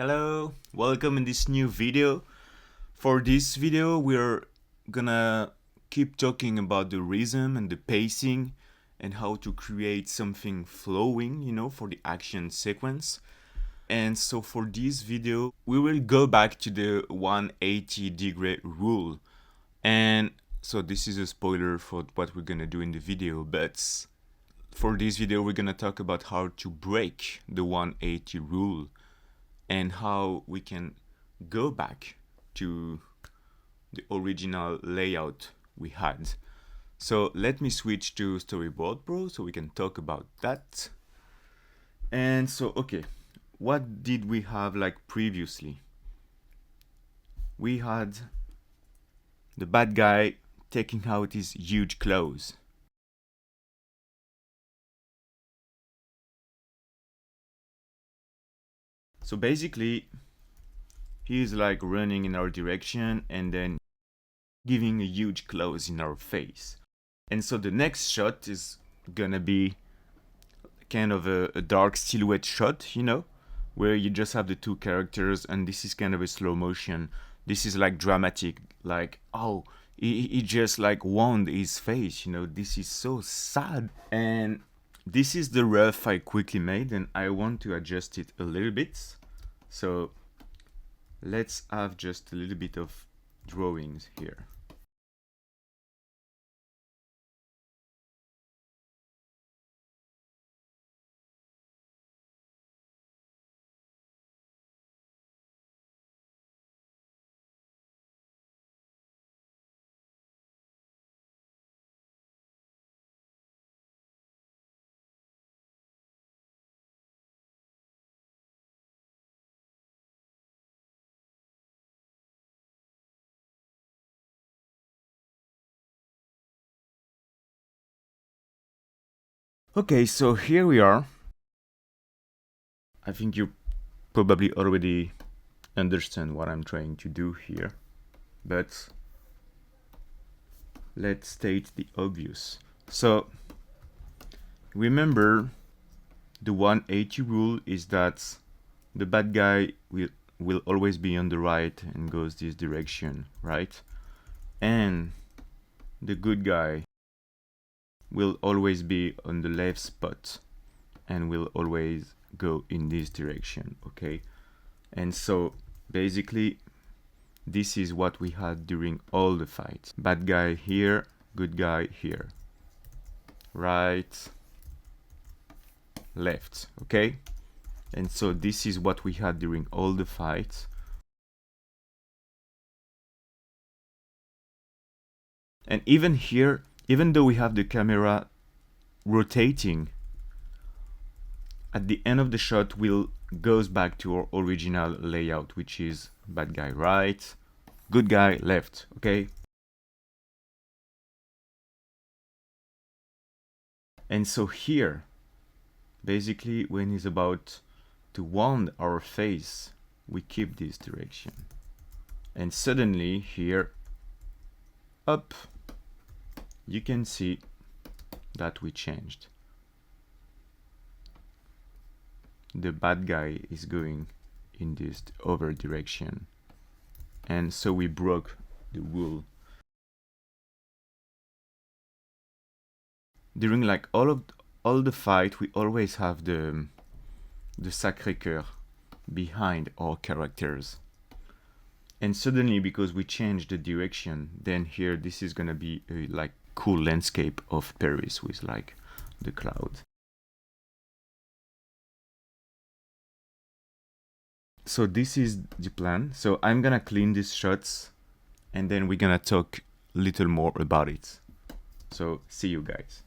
Hello, welcome in this new video. For this video, we're gonna keep talking about the rhythm and the pacing and how to create something flowing, for the action sequence. And so for this video, we will go back to the 180-degree rule. And so this is a spoiler for what we're gonna do in the video, but for this video, we're gonna talk about how to break the 180 rule and how we can go back to the original layout we had. So let me switch to Storyboard Pro so we can talk about that. And so, okay, what did we have like previously? We had the bad guy taking out his huge claws. So basically, he's like running in our direction and then giving a huge claws in our face. And so the next shot is gonna be kind of a dark silhouette shot, where you just have the two characters and this is kind of a slow motion. This is like dramatic, like, oh, he just like wound his face, this is so sad. And this is the rough I quickly made and I want to adjust it a little bit. So let's have just a little bit of drawings here. Okay, so here we are. I think you probably already understand what I'm trying to do here, but let's state the obvious. So remember, the 180 rule is that the bad guy will always be on the right and goes this direction, right? And the good guy will always be on the left spot and will always go in this direction, okay? And so basically this is what we had during all the fights. Bad guy here, good guy here. Right, left, okay? And so this is what we had during all the fights. And even here, even though we have the camera rotating, at the end of the shot goes back to our original layout, which is bad guy right, good guy left, okay? And so here, basically when he's about to wound our face, we keep this direction. And suddenly here, up, you can see that we changed. The bad guy is going in this other direction. And so we broke the rule. During like all the fight, we always have the Sacré-Cœur behind our characters. And suddenly, because we changed the direction, then here this is gonna be a like cool landscape of Paris with like the cloud. So this is the plan. So I'm gonna clean these shots and then we're gonna talk a little more about it. So see you guys.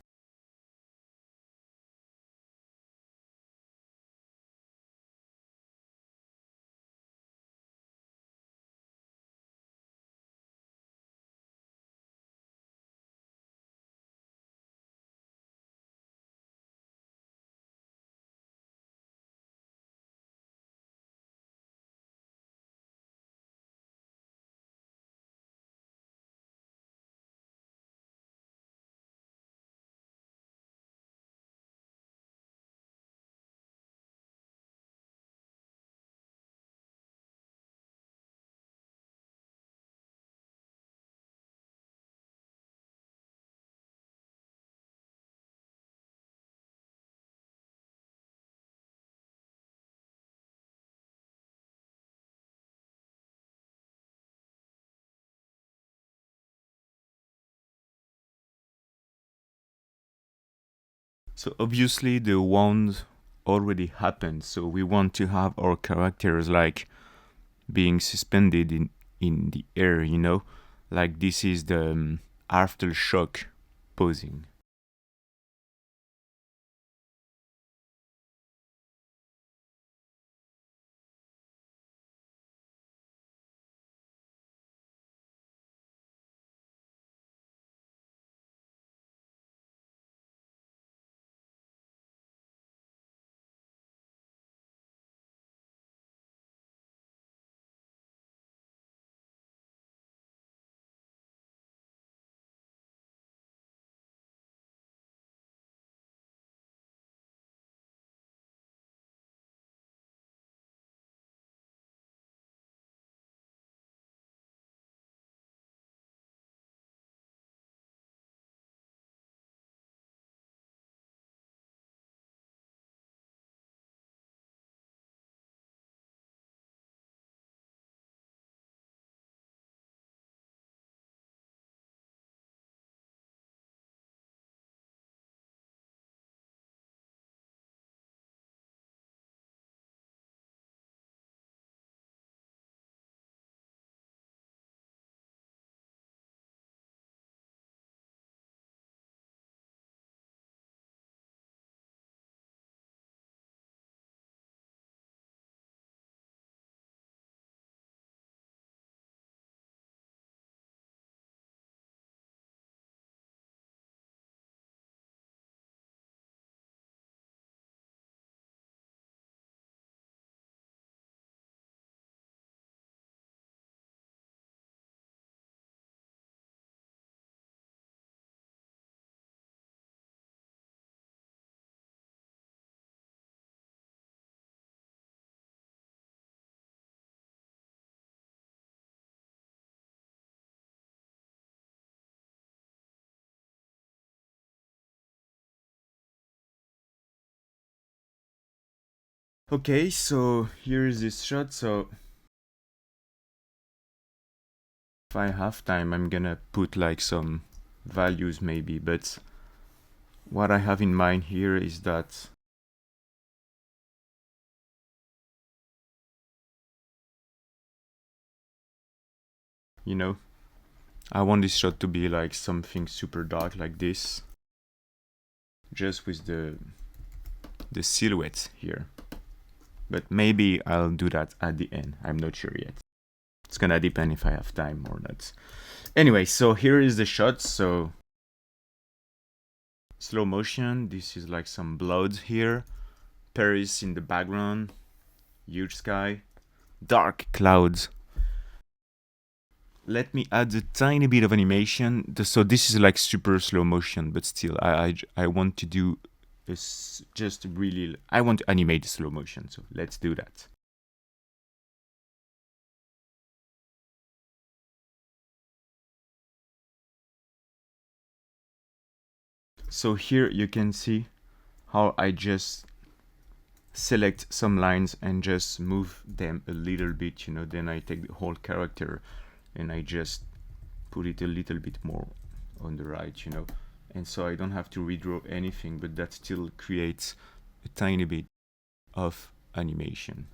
So obviously the wound already happened, so we want to have our characters like being suspended in the air, you know, like this is the aftershock posing. Okay, so here's this shot. So if I have time, I'm gonna put like some values maybe, but what I have in mind here is that you know, I want this shot to be like something super dark like this, just with the silhouette here. But maybe I'll do that at the end. I'm not sure yet. It's gonna depend if I have time or not. Anyway, so here is the shot. So slow motion. This is like some blood here. Paris in the background. Huge sky. Dark clouds. Let me add a tiny bit of animation. So this is like super slow motion, but still, I want to do this just really. I want to animate the slow motion, so let's do that. So here you can see how I just select some lines and just move them a little bit, you know, then I take the whole character and I just put it a little bit more on the right, you know, and so I don't have to redraw anything, but that still creates a tiny bit of animation.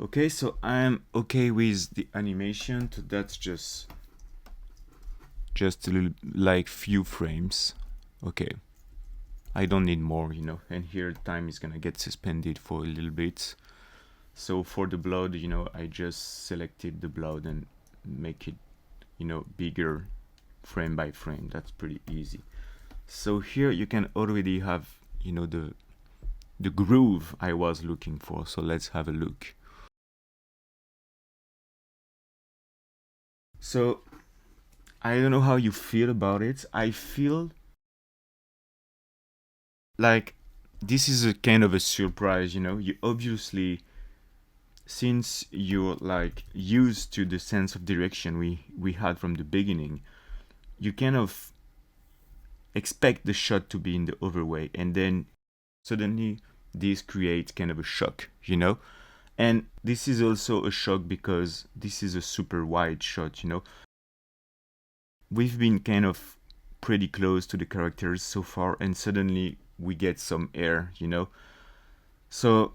Okay, so I'm okay with the animation, so that's just a little, like few frames. Okay, I don't need more, you know, and here time is gonna get suspended for a little bit. So for the blood, you know, I just selected the blood and make it, you know, bigger frame by frame. That's pretty easy. So here you can already have, you know, the groove I was looking for. So let's have a look. So I don't know how you feel about it. I feel like this is a kind of a surprise, you know. You obviously, since you're like used to the sense of direction we had from the beginning, you kind of expect the shot to be in the overway, and then suddenly this creates kind of a shock, you know. And this is also a shock because this is a super wide shot, you know. We've been kind of pretty close to the characters so far, and suddenly we get some air, you know. So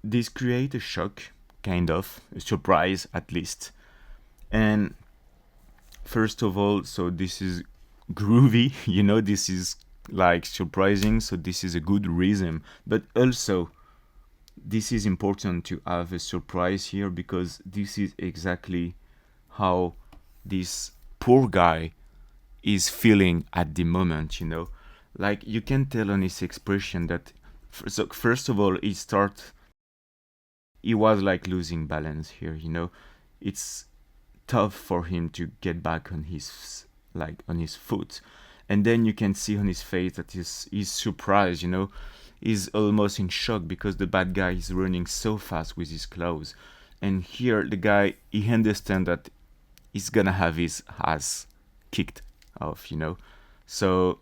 this creates a shock, kind of a surprise at least. And first of all, so this is groovy, you know, this is like surprising, so this is a good rhythm. But also this is important to have a surprise here, because this is exactly how this poor guy is feeling at the moment, you know. Like you can tell on his expression that so first of all he was like losing balance here, you know. It's tough for him to get back on his foot, and then you can see on his face that he's surprised, you know. He's almost in shock because the bad guy is running so fast with his clothes, and here the guy, he understands that he's gonna have his ass kicked off, you know. So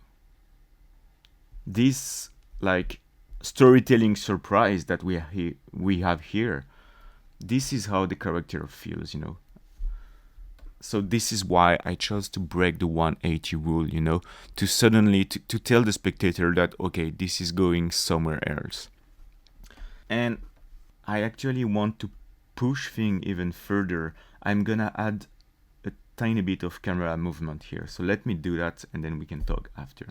this like storytelling surprise that we have here, this is how the character feels, you know. So this is why I chose to break the 180 rule, you know, to suddenly to tell the spectator that okay, this is going somewhere else. And I actually want to push things even further. I'm gonna add a tiny bit of camera movement here. So let me do that, and then we can talk after.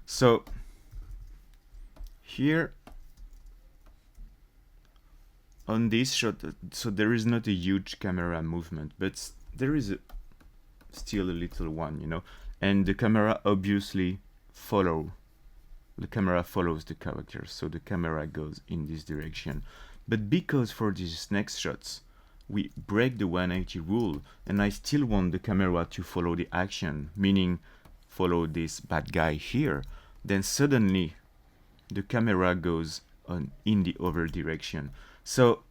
So here on this shot, so there is not a huge camera movement, but there is still a little one, you know. And the camera obviously the camera follows the character, so the camera goes in this direction. But because for these next shots we break the 180 rule, and I still want the camera to follow the action, meaning follow this bad guy here, then suddenly the camera goes on in the other direction. So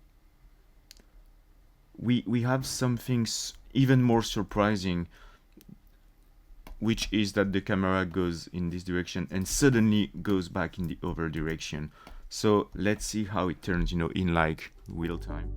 we have something even more surprising, which is that the camera goes in this direction and suddenly goes back in the other direction. So let's see how it turns, you know, in like real time.